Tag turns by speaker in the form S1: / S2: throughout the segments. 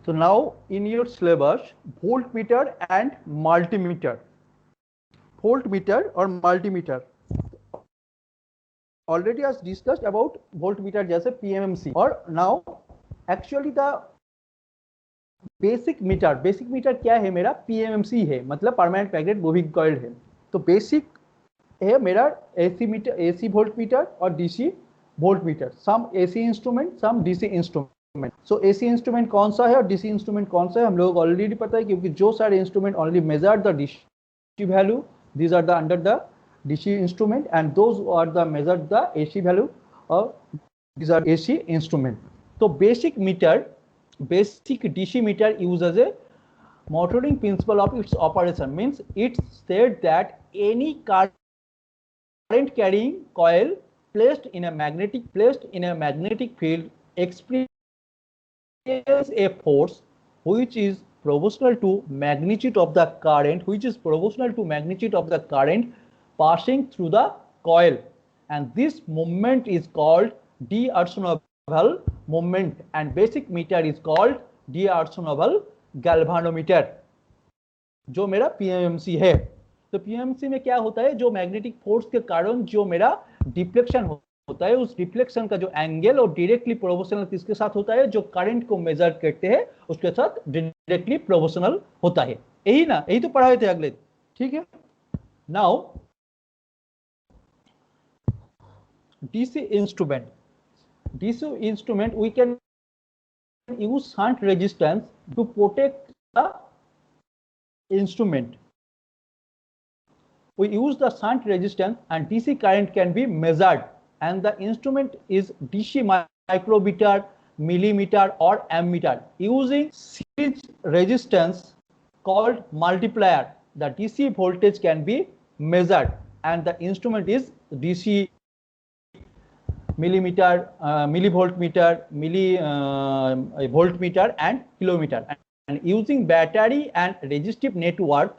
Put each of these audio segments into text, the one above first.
S1: So now in your syllabus, voltmeter and multimeter, voltmeter or multimeter, already as discussed about voltmeter जैसे PMMC, और now actually the basic meter क्या है मेरा, PMMC है, मतलब permanent magnet moving coil है। तो बेसिक है मेरा AC meter, AC volt meter और DC volt meter, some AC instrument some DC instrument. So AC instrument कौन सा है और DC इंस्ट्रूमेंट कौन सा है हम लोगों को ऑलरेडी पता है, क्योंकि जो सारे instrument only measure the DC वैल्यू, these are the under the DC instrument, and those are the measure the AC value, or these are AC instrument. So basic DC meter uses a motoring principle of its operation, means it said that any current carrying coil placed in a magnetic field experiences a force which is proportional to magnitude of the current passing through the coil, and this movement is called d'Arsonval movement, and basic meter is called d'Arsonval galvanometer, जो मेरा PMMC है। तो PMMC में क्या होता है, जो magnetic force के कारण जो मेरा डिफ्लेक्शन होता है, उस डिफ्लेक्शन का जो एंगल और डायरेक्टली प्रोपोर्शनल किसके साथ होता है, जो करंट को मेजर करते हैं उसके साथ डायरेक्टली प्रोपोर्शनल होता है। यही ना, यही तो पढ़ाए थे अगले, ठीक है। Now DC instrument, we can use shunt resistance to protect the instrument. We use the shunt resistance and DC current can be measured, and the instrument is DC micrometer, millimeter or ammeter. Using series resistance called multiplier, the DC voltage can be measured, and the instrument is DC millimeter, millivoltmeter, voltmeter and kilometer. And using battery and resistive network,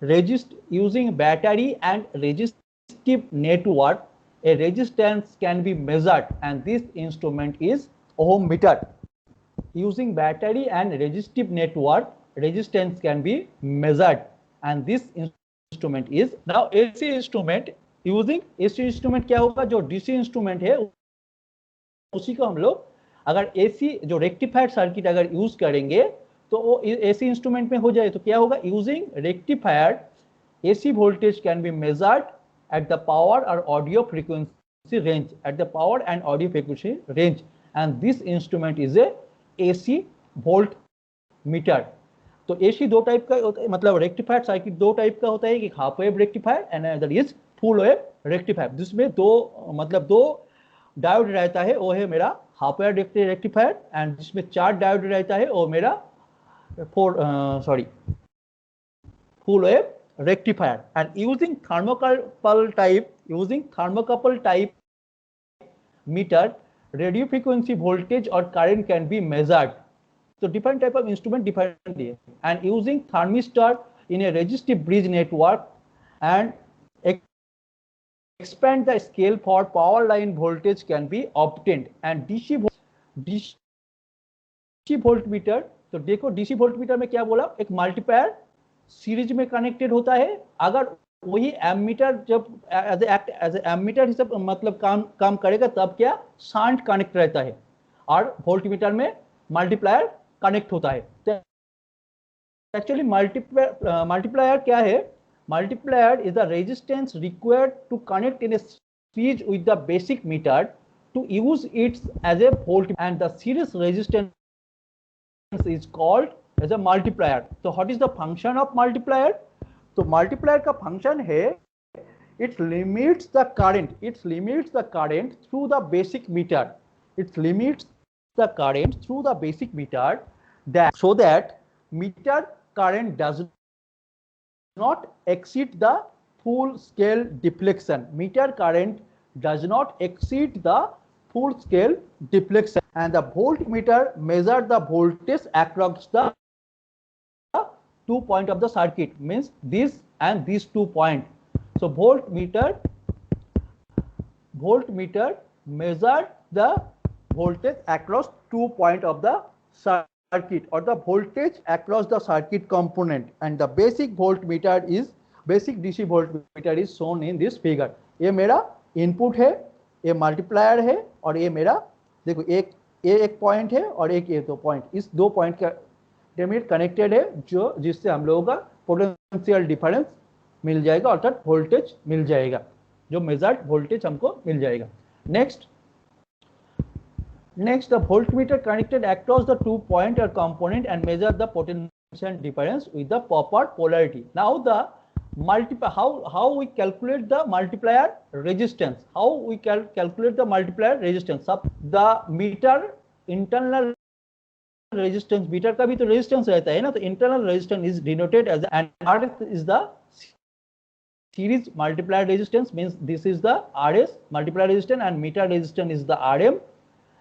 S1: a resistance can be measured, and this instrument is ohm meter. Using battery and resistive network, resistance can be measured, and this instrument is now AC instrument। Using AC instrument क्या होगा, जो DC instrument है उसी को हम लोग अगर AC जो रेक्टिफायर सर्किट अगर यूज करेंगे तो वो AC इंस्ट्रूमेंट में हो जाए तो क्या होगा, using rectifier AC voltage can be measured at the power और audio frequency range, and this instrument is a AC volt meter. तो AC दो टाइप का होता है, मतलब रेक्टिफायर सर्किट दो टाइप का होता है, एक half wave rectifier and other is full wave rectifier, जिसमें दो डायोड रहता है, वो है मेरा हाफ वेव रेक्टिफायर, एंड जिसमें 4 डायोड रहता है वो मेरा full wave rectifier. And using thermocouple type meter, radio frequency voltage और current can be measured. So different type of instrument differently, and using thermistor in a resistive bridge network and expand the scale for power line voltage can be obtained, and DC voltmeter। तो देखो DC voltmeter में क्या बोला, एक multiplier series में connected होता है, अगर वही एमीटर जब एज एमीटर हिसाब मतलब काम करेगा तब क्या शंट कनेक्ट रहता है, और वोल्टमीटर में मल्टीप्लायर कनेक्ट होता है। तो एक्चुअली मल्टीप्लायर क्या है, multiplier is the resistance required to connect in a series with the basic meter to use its as a volt, and the series resistance is called as a multiplier. तो what is the function of multiplier, तो multiplier का function है it limits the current through the basic meter, that so that meter current does not exceed the full scale deflection, and the voltmeter measure the voltage across the 2 point of the circuit, means this and these 2 points. So voltmeter measure the voltage across 2 point of the circuit. circuit or the voltage across the circuit component, and the basic DC voltmeter is shown in this figure. ये मेरा input है, ये multiplier है, और ये मेरा देखो एक पॉइंट है और ये दो पॉइंट, इस दो पॉइंट का टर्मिनेट कनेक्टेड है, जो जिससे हम लोगों का पोटेंशियल डिफरेंस मिल जाएगा, अर्थात वोल्टेज मिल जाएगा, जो मेजर्ड वोल्टेज हमको मिल जाएगा. Next the voltmeter connected across the two point or component and measure the potential difference with the proper polarity. Now the how we calculate the multiplier resistance? How we calculate the multiplier resistance? The meter internal resistance, meter का भी तो resistance रहता है ना, तो internal resistance is denoted as, and RS is the series multiplier resistance, means this is the RS multiplier resistance, and meter resistance is the RM,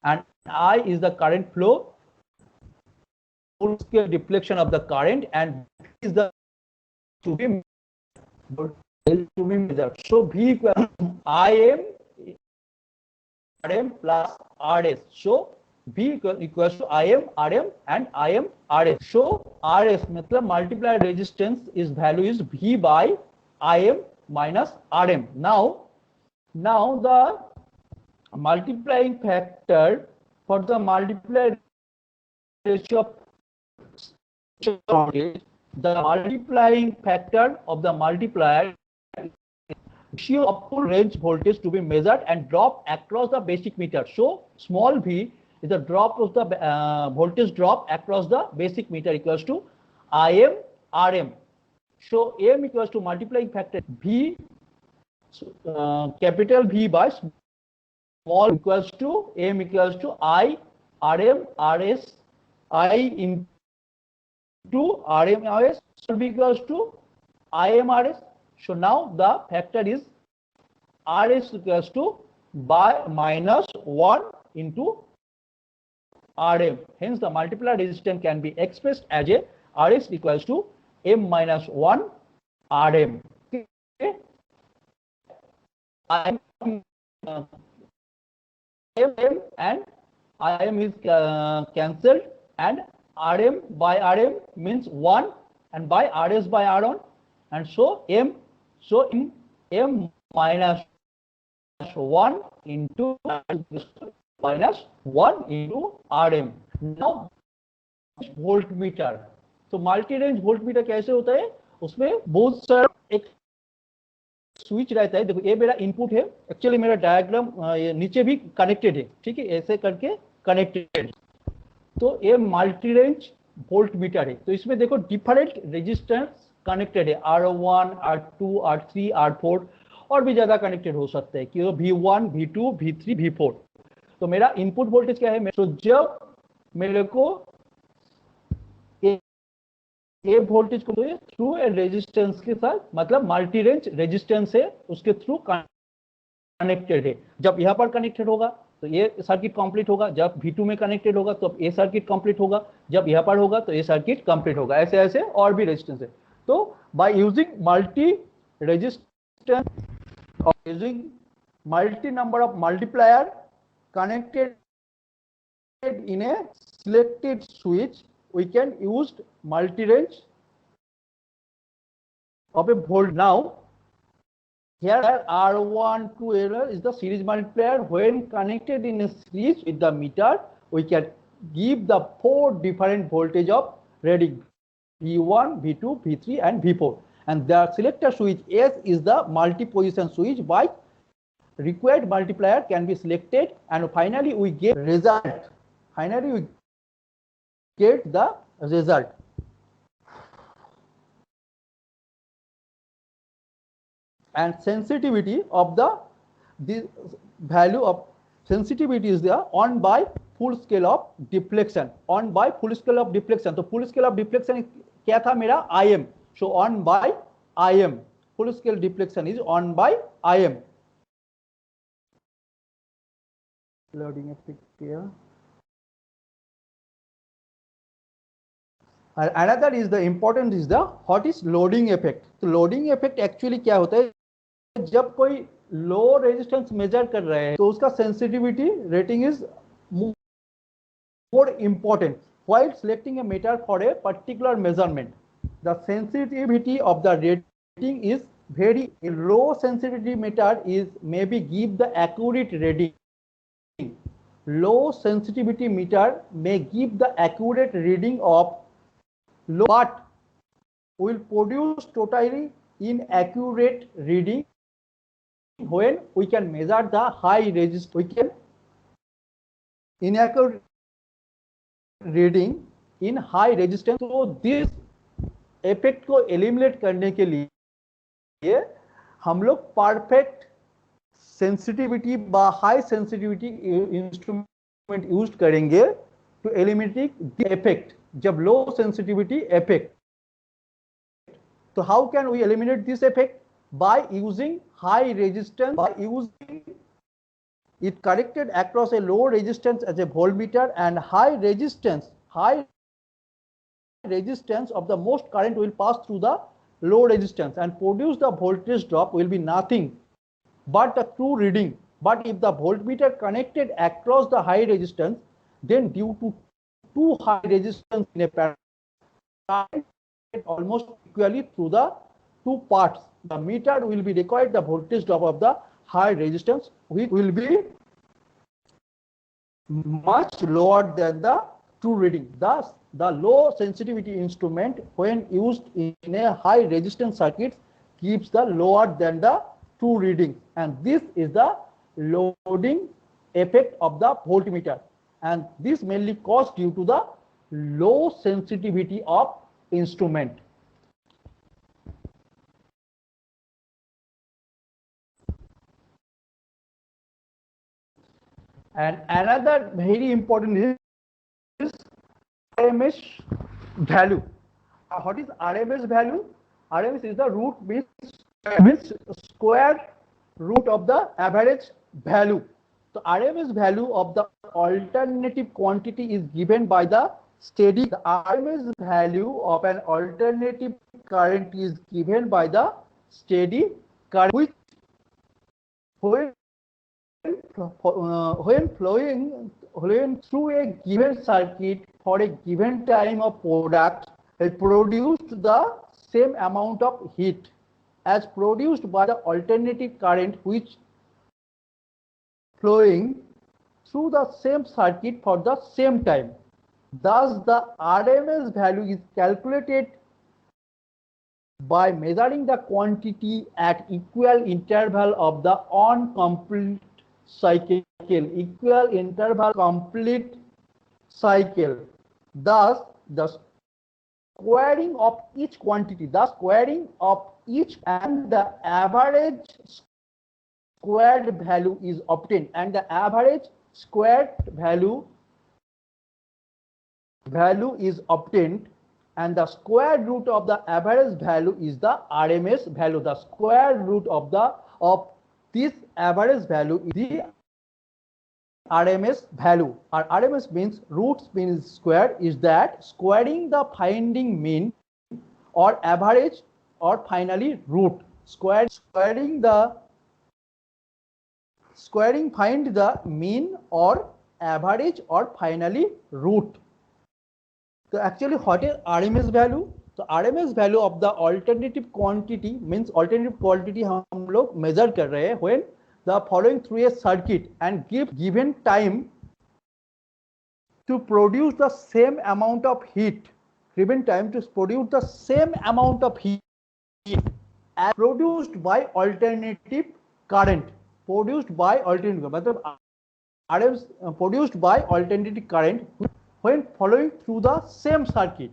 S1: and I is the current flow, full scale deflection of the current, and is the to be measured. So V equals IM RM plus RS. So V equals to IM RM and IM RS. So RS मतलब multiplier resistance is value is V by IM minus RM. Now the multiplying factor for the multiplier ratio of the multiplying factor of the multiplier ratio of full range voltage to be measured and drop across the basic meter. So small v is the drop of the voltage drop across the basic meter equals to IM RM. So M equals to multiplying factor V, capital V by small equals to M equals to I RM RS I into RM RS, so V equals to IM RS. So now the factor is RS equals to by minus 1 into RM. Hence the multiplier resistance can be expressed as a RS equals to M minus 1 RM. Okay. M and IM is cancelled, and RM by RM means 1, and by RS by R1, and so M minus 1 into minus 1 into RM. Now voltmeter, तो multi range voltmeter कैसे होता है, उसमें बहुत सारा एक switch रहता है. देखो ये मेरा इनपुट है, एक्चुअली मेरा डायग्राम नीचे भी कनेक्टेड है, ठीक है, ऐसे करके कनेक्टेड. तो ये मल्टी रेंज वोल्टमीटर है, तो इसमें देखो डिफरेंट रेजिस्टेंस कनेक्टेड है, R1 R2 R3 R4 और भी ज्यादा कनेक्टेड हो सकते हैं कि V1 V2 V3 V4. तो मेरा इनपुट वोल्टेज क्या है, तो जब मेरे को ये वोल्टेज को थ्रू ए रेजिस्टेंस के साथ, मतलब मल्टी रेंज रेजिस्टेंस है उसके थ्रू कनेक्टेड है. जब यहाँ पर कनेक्टेड होगा तो ये सर्किट कंप्लीट होगा, जब V2 में कनेक्टेड होगा तो ये सर्किट कंप्लीट होगा, जब यहाँ पर होगा तो ये सर्किट कंप्लीट होगा. ऐसे ऐसे और भी रेजिस्टेंस है. तो बाय यूजिंग मल्टी रेजिस्टेंस और using multi number of multiplier connected in a selected switch, we can use multi-range of a volt. Now here R1 to error is the series multiplier. When connected in a series with the meter, we can give the 4 different voltage of reading V1 V2 V3 and V4, and the selector switch S is the multi-position switch. By required multiplier can be selected, and finally we get result. Finally we get the result. And sensitivity of the value of sensitivity is there on by full scale of deflection. On by full scale of deflection. तो full scale of deflection क्या था मेरा IM. So on by IM. Full scale deflection is on by IM. Loading effect here. And another is the important is the what is loading effect. तो loading effect actually क्या होता है, जब कोई low resistance measure कर रहे हैं तो उसका sensitivity rating is more important while selecting a meter for a particular measurement. The sensitivity of the reading is very low. Sensitivity meter is maybe give the accurate reading. Low sensitivity meter may give the accurate reading of low, but will produce totally inaccurate reading when we can measure the high resistance. We can inaccurate reading in high resistance. तो this effect को eliminate करने के लिए हम लोग perfect sensitivity बा high sensitivity instrument use करेंगे to eliminate the effect. जब लो सेंसिटिविटी इफेक्ट, तो how can we eliminate this effect? By using high resistance, by using it corrected across a low resistance as a voltmeter, and high resistance of the most current will pass through the low resistance and produce the voltage drop will be nothing but the true reading. But if the voltmeter connected across the high resistance, then due to too high resistance in a current almost equally through the two parts, the meter will be required the voltage drop of the high resistance, which will be much lower than the true reading. Thus, the low sensitivity instrument, when used in a high resistance circuit, keeps the lower than the true reading, and this is the loading effect of the voltmeter, and this mainly caused due to the low sensitivity of instrument. And another very important is RMS value. What is RMS value? RMS is the root means square root of the average value. So RMS value of the alternative quantity is given by the steady. The RMS value of an alternative current is given by the steady current, which when flowing through a given circuit for a given time of product, it produced the same amount of heat as produced by the alternative current which flowing through the same circuit for the same time. Thus, the RMS value is calculated by measuring the quantity at equal interval of the on-complete cycle, equal interval complete cycle. Thus, the squaring of each quantity, the squaring of each and the average squared value is obtained, and the average squared value is obtained, and the square root of the average value is the RMS value. The square root of this average value is the RMS value. Our RMS means roots means square, is that squaring the finding mean or average or finally root. Squaring find the mean or average or finally root. So actually what is RMS value? So RMS value of the alternative quantity means alternative quantity हम लोग measure कर रहे हैं when the following through a circuit and give given time to produce the same amount of heat, given time to produce the same amount of heat as produced by alternative current, produced by alternative, मतलब RMS produced by alternative current when following through the same circuit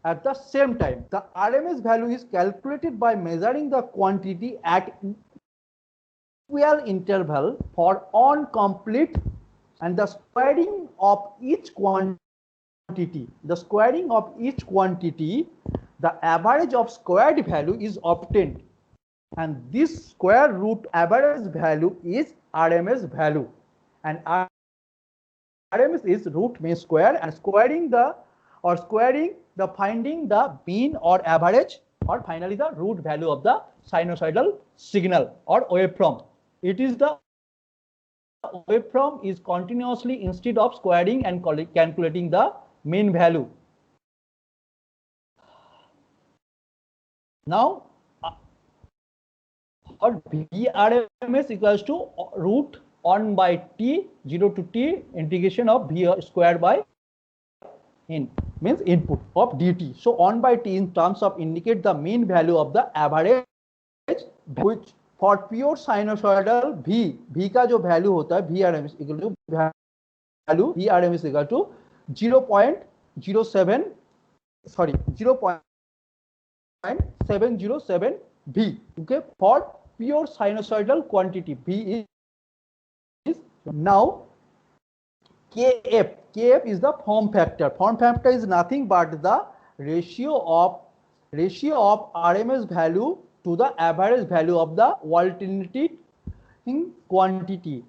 S1: at the same time. The RMS value is calculated by measuring the quantity at equal interval for on complete, and the squaring of each quantity. The squaring of each quantity, the average of squared value is obtained, and this square root average value is RMS value, and RMS is root means square, and squaring the finding the mean or average or finally the root value of the sinusoidal signal or waveform. It is the waveform is continuously instead of squaring and calculating the mean value. Now, or VRMS equals to root 1 by t 0 to t integration of v square by n, means input of dt. So 1 by t in terms of indicate the mean value of the average, which for pure sinusoidal v का जो value होता है VRMS equal to value VRMS equal to 0.07 sorry 0.707 v. Okay, for pure sinusoidal quantity v is now kf is the form factor. Form factor is nothing but the ratio of RMS value to the average value of the alternating quantity.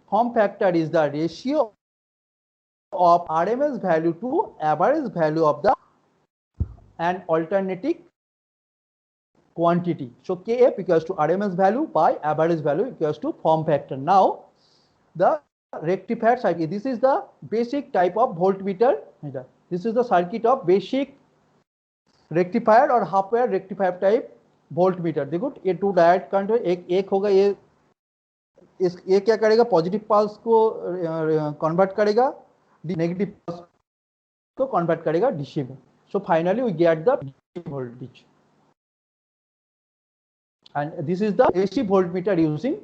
S1: Form factor is the ratio of RMS value to average value of the and alternating quantity. So kf equals to RMS value by average value equals to form factor. Now the rectifier circuit, this is the basic type of voltmeter. This is the circuit of basic rectifier और half wave rectifier type voltmeter. देखो ये to direct current है, एक होगा ये क्या करेगा, positive pulse को कन्वर्ट करेगा, नेगेटिव पल्स को कन्वर्ट करेगा डीसी में. So finally we get the voltage and this is the AC voltmeter using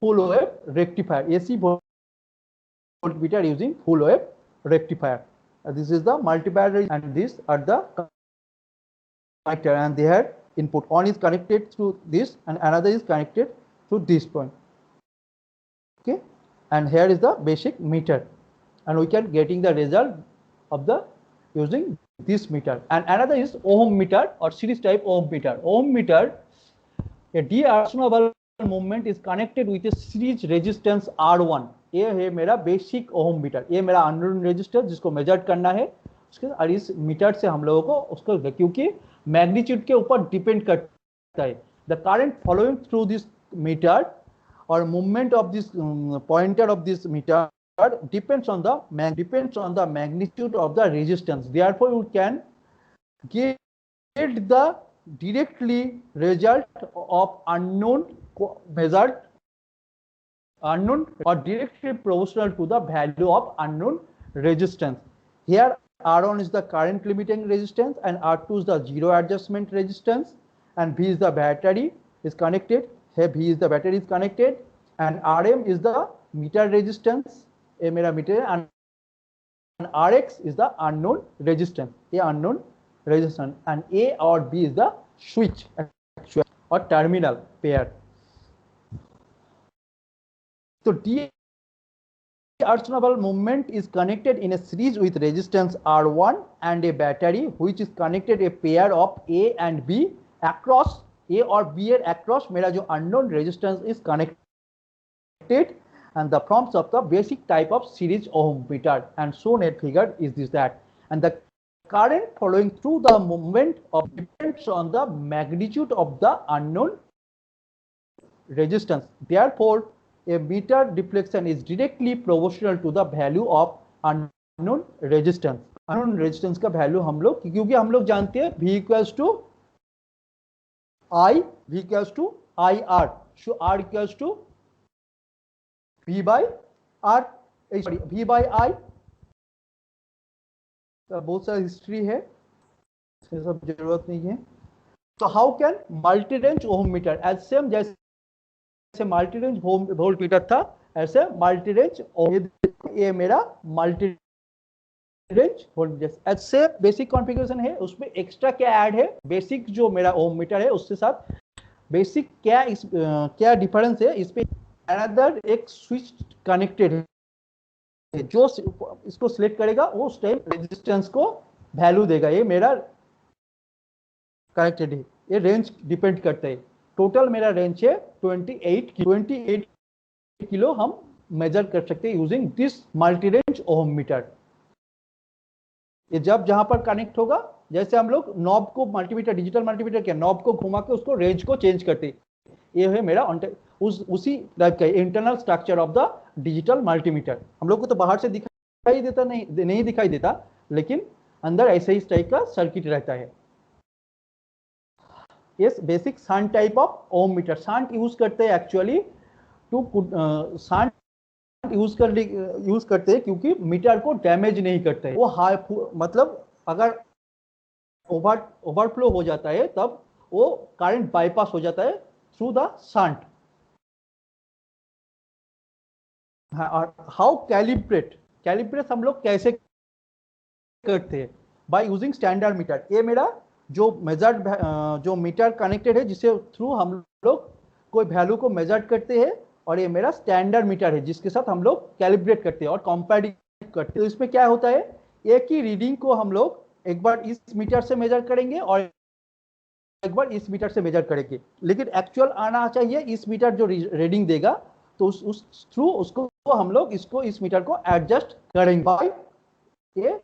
S1: full wave rectifier. AC voltmeter using full wave rectifier. This is the multiplier and these are the connector and they have input. One is connected through this and another is connected through this point. Okay, and here is the basic meter and we can getting the result of the using this meter. And another is ohm meter or series type ohm meter. Ohm meter, a de-Arnold movement is connected with a series resistance R1. ये है मेरा basic ओम meter. ये मेरा unknown resistor जिसको major करना है उसके, और इस मीटर से हम लोगों को उसको, क्योंकि मैग्नीट्यूड के ऊपर डिपेंड करता है. The current following through this meter और movement of this pointer of this meter depends on the magnitude of the resistance. Therefore you can get the directly result of unknown measured unknown or directly proportional to the value of unknown resistance. Here R1 is the current limiting resistance and R2 is the zero adjustment resistance and V is the battery is connected. Here V is the battery is connected and RM is the meter resistance, a mera meter, and RX is the unknown resistance, a unknown resistance, and A or B is the switch or terminal pair. So de-Arnold movement is connected in a series with resistance R1 and a battery which is connected a pair of A and B across A or B across मेरा जो unknown resistance is connected and the forms of the basic type of series ohm meter, and shown in figure is this that, and the current following through the movement of depends on the magnitude of the unknown resistance. Therefore a meter deflection is directly proportional to the value of unknown resistance. Unknown resistance का value हम लोग, क्योंकि हम लोग जानते हैं V equals to I, V equals to IR, so R equals to V by R, sorry V by I. तो बहुत सारा हिस्ट्री है, इसमें सब जरूरत नहीं है. So how can multi range ohm meter as same जैसे मल्टी रेंज वोल्ट मीटर था ऐसे मल्टी रेंज, ये मेरा मल्टी रेंज वोल्ट मीटर ऐसे बेसिक कॉन्फ़िगरेशन है. उसमें एक्स्ट्रा क्या ऐड है, बेसिक जो मेरा ओम मीटर है उसके साथ बेसिक क्या डिफरेंस है, इस पे अनदर एक स्विच कनेक्टेड है जो इसको सिलेक्ट करेगा वो उस टाइम रेजिस्टेंस को वैल्यू देगा. ये मेरा कनेक्टेड है, ये रेंज डिपेंड करता है. टोटल मेरा रेंज है 28 किलो हम मेजर कर सकते हैं using this multi range ohm meter. ये जब जहां पर कनेक्ट होगा, जैसे हम लोग नॉब को मल्टीमीटर, डिजिटल मल्टीमीटर के नॉब को घुमा के उसको रेंज को चेंज करते हैं, ये है मेरा उसी टाइप का internal structure of the digital multimeter. हम लोग को तो बाहर से दिखाई देता नहीं दिखाई देता, लेकिन अंदर ऐसे ही टाइप का सर्किट रहता है। Yes, basic shunt type of ohm meter. Shunt use करते हैं एक्चुअली शंट यूज करते हैं क्योंकि मीटर को डैमेज नहीं करते हैं। वो हाई मतलब अगर ओवरफ्लो हो जाता है तब वो करंट बाईपास हो जाता है थ्रू द शंट। हाँ, और हाउ कैलिब्रेट हम लोग कैसे करते हैं? By using standard meter. ये मेरा जो मेजर्ड जो मीटर कनेक्टेड है जिससे थ्रू हम लोग कोई वैल्यू को मेजर करते हैं, और ये मेरा स्टैंडर्ड मीटर है जिसके साथ हम लोग कैलिब्रेट करते हैं और कंपेयर करते हैं। तो इसमें क्या होता है, एक ही रीडिंग को हम लोग एक बार इस मीटर से मेजर करेंगे और एक बार इस मीटर से मेजर करेंगे, लेकिन एक्चुअल आना चाहिए इस मीटर जो रीडिंग देगा, तो उस थ्रू उसको हम लोग इस मीटर को एडजस्ट करेंगे बाय ये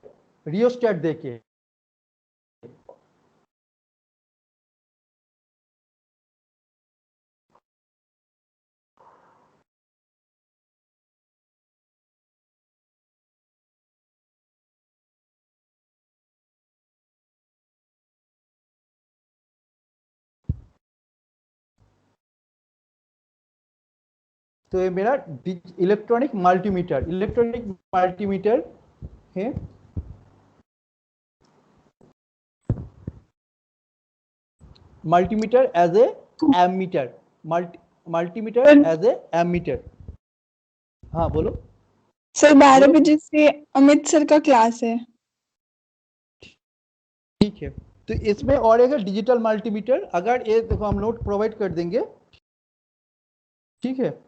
S1: रियोस्टेट देके। तो ये मेरा इलेक्ट्रॉनिक मल्टीमीटर है। Multimeter as a ammeter, multimeter as a ammeter. हाँ बोलो
S2: सर 12 बजे से अमित सर का क्लास है।
S1: ठीक है, तो इसमें और एक डिजिटल मल्टीमीटर, अगर ये देखो हम नोट प्रोवाइड कर देंगे, ठीक है।